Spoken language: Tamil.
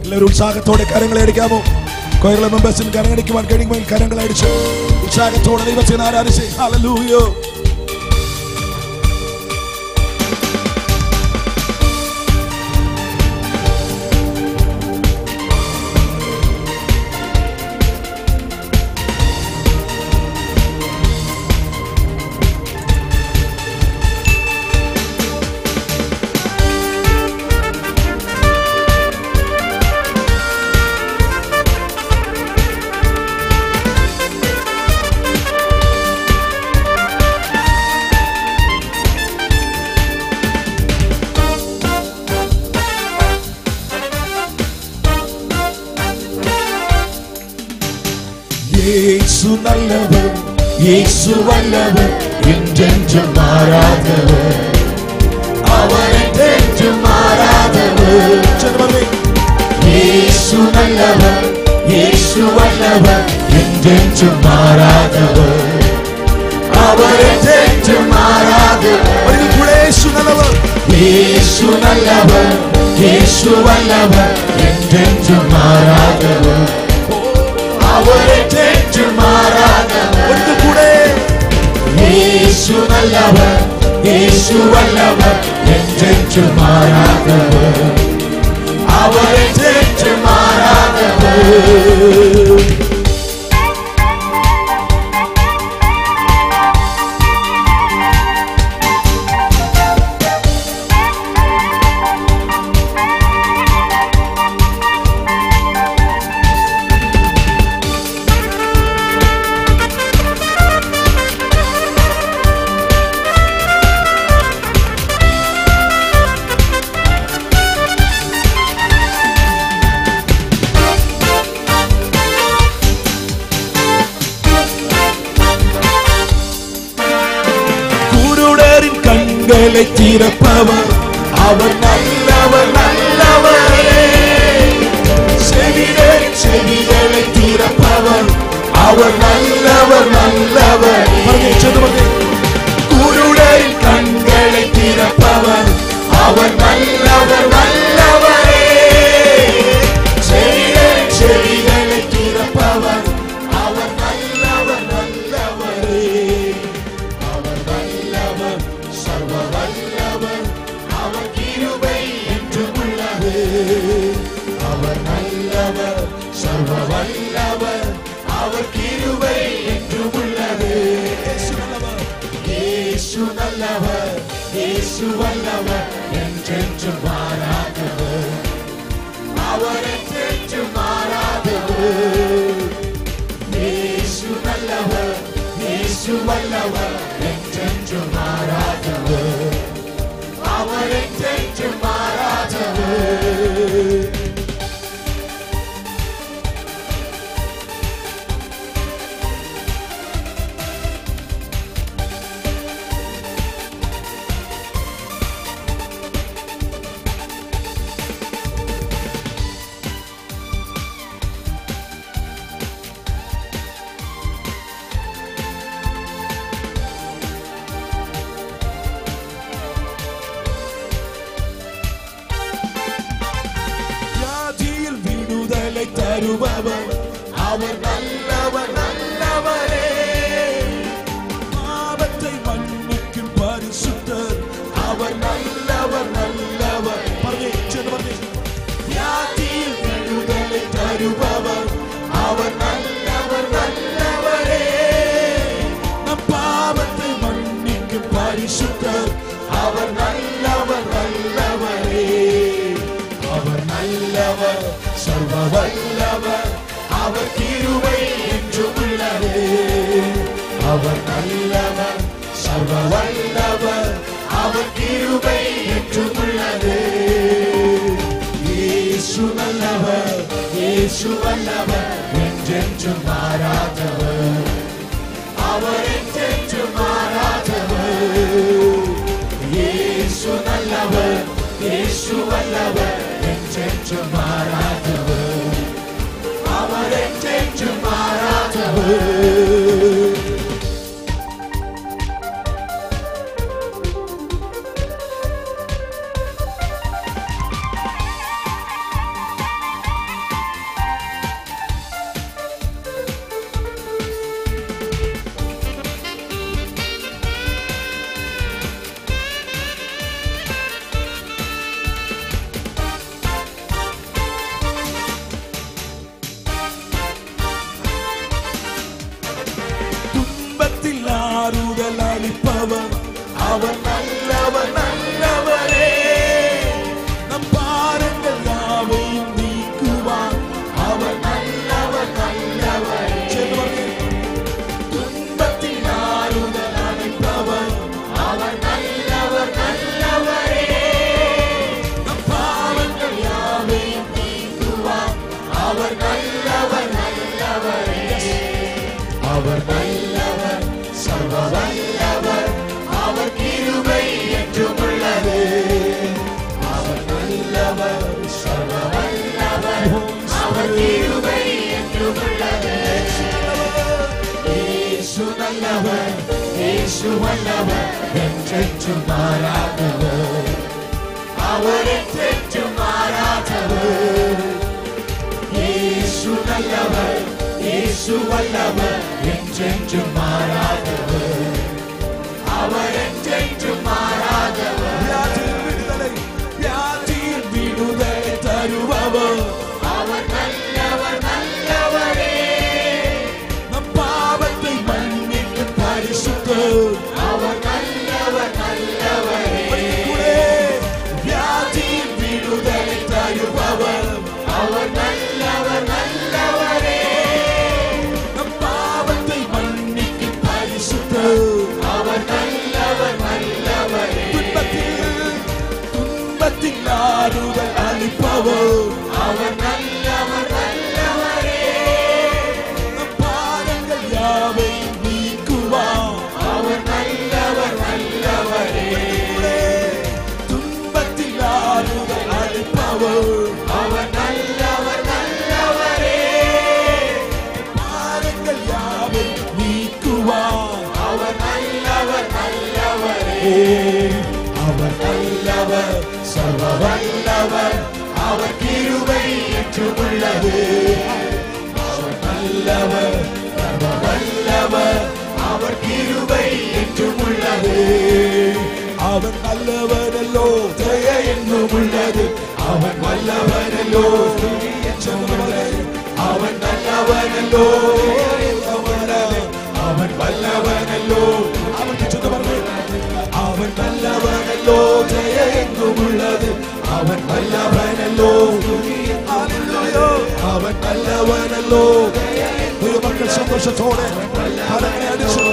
എല്ലാവരും ഉത്സാഹത്തോടെ കരങ്ങളെ അടിക്കാമോ? കോയകള മെമ്പേഴ്സിന് കരങ്ങടിക്കുവാൻ കഴിയുമ്പോൾ കരങ്ങൾ അടിച്ച് ഉത്സാഹത്തോടെ ദൈവത്തെ ആരാധിച്ച് ഹല്ലേലൂയ. യേശു നല്ലവൻ, യേശു വല്ലവൻ, என்றென்றும் மாறாதவர், அவர் என்றென்றும் மாறாதவர். യേശു நல்லவர், യേശു வல்லவர், என்றென்றும் மாறாதவர், அவர் என்றென்றும் மாறாதவர். യേശു நல்லவர், യേശു நல்லவர், യേശു வல்லவர், என்றென்றும் மாறாதவர், அவர் என்றென்றும் மாறாதவர். യേശു நல்லவர், യേശു வல்லவர், என்றென்றும் மாறாதவர், அவர் என்றென்றும் மாறாதவர். கண்களை திறப்பவர், அவர் நல்லவர் நல்லவரே. செவிடரின் செவிகளை திறப்பவர், அவர் நல்லவர் நல்லவரே. குருடரின் கண்களை திறப்பவர், அவர் நல்லவர் நல்லவரே. செவிடரின் செவிகளை திறப்பவர், அவர் நல்லவர் நல்லவரே. அவர் நல்லவர், சர்வ வல்லவர், அவர் கிருபை என்றும் உள்ளது. அவர் நல்லவர், சர்வ வல்லவர், அவர் கிருபை என்றும் உள்ளது. യേശു நல்லவர், യേശു வல்லவர், என்றென்றும் மாறாதவர், அவர் என்றென்றும் மாறாதவர். യേശു நல்லவர், യേശു வல்லவர், என்றென்றும் மாறாதவர், அவர் என்றென்றும் மாறாதவர். தருபவர், அவர் நல்லவர் நல்லவரே. பாவத்தை மன்னிக்கும் பரிசுத்தர், அவர் நல்லவர் நல்லவர். வியாதியில் விடுதலை தருபவர், அவர் நல்லவர் நல்லவரே. நம் பாவத்தை மன்னிக்கும் பரிசுத்தர், அவர் நல்லவர் நல்லவரே. அவர் நல்லவர், சர்வ வல்லவர், அவர் கிருபை என்றும் உள்ளது. அவர் நல்லவர், சர்வ வல்லவர், அவர் கிருபை என்றும் உள்ளது. യേശു நல்லவர், യേശു வல்லவர், என்றென்றும் மாறாதவர், அவர் என்றென்றும் மாறாதவர். യേശു நல்லவர், യേശു வல்லவர், என்றென்றும் மாறாதவர், அவர் என்றென்றும் மாறாதவர். அவர் நல்லவர் நல்லவரே. நம் பாரங்கள் யாவையும் நீக்குவார். அவர் நல்லவர் நல்லவரே. துன்பத்தின் ஆறுதல் அளிப்பவர். அவர் நல்லவர் நல்லவரே. நம் பாவங்கள் யாவையும் நீக்குவார். அவர் நல்லவர் நல்லவரே. அவர் நல்லவர் சர்வ வல்லவர். அவர் கிருபை என்றும் உள்ளது. அவர் நல்லவர் சர்வ வல்லவர். அவர் கிருபை என்றும் உள்ளது. இயேசு நல்லவர், இயேசு வல்லவர், என்றென்றும் மாறாதவர். அவர் என்றென்றும் மாறாதவர். இயேசு நல்லவர், இயேசு வல்லவர், என்றென்றும் மாறாதவர். அவர் என்றென்றும் மாறாதவர். வியாதியின் விடுதலை தருபவர். அவர் நல்லவர் நல்லவரே. நம் பாவத்தை மன்னிக்கும் பரிசுத்தர். அவர் நல்லவர் நல்லவரே. வியாதியின் விடுதலை தருபவர். அவர் நல்லவர் நல்லவரே. நம் பாவத்தை மன்னிக்கும் பரிசுத்தர். அவர் நல்லவர் நல்லவரே. துன்பத்தில் ஆறுதல் அளிப்பவர். அவர் நல்லவர் நல்லவரே. நம் பாவங்கள் யாவையும் நீக்குவார். அவர் நல்லவர் நல்லவரே. துன்பத்தில் ஆறுதல் அளிப்பவர். அவர் நல்லவர் நல்லவரே. பாவங்கள் யாவையும் நீக்குவார். அவர் நல்லவர் நல்லவரே. அவர் நல்லவர் சர்வ வல்லவர். அவர் கிருபை என்றும் உள்ளது. அவர் நல்லவர் சர்வ வல்லவர். அவர் கிருபை என்றும் உள்ளது. அவர் நல்லவரல்லோ தய என்னும் உள்ளது. அவன் வல்லவரல்லோ அவன் நல்லவரல்லோ. அவன் வல்லவரல்லோ. அவன் நல்லவனல்லோ ஜெய எங்கும் உள்ளது. அவன் வல்லவனல்லோ. அவன் நல்லவனல்லோ. மக்கள் சந்தோஷத்தோடு கரங்களை அடிச்சு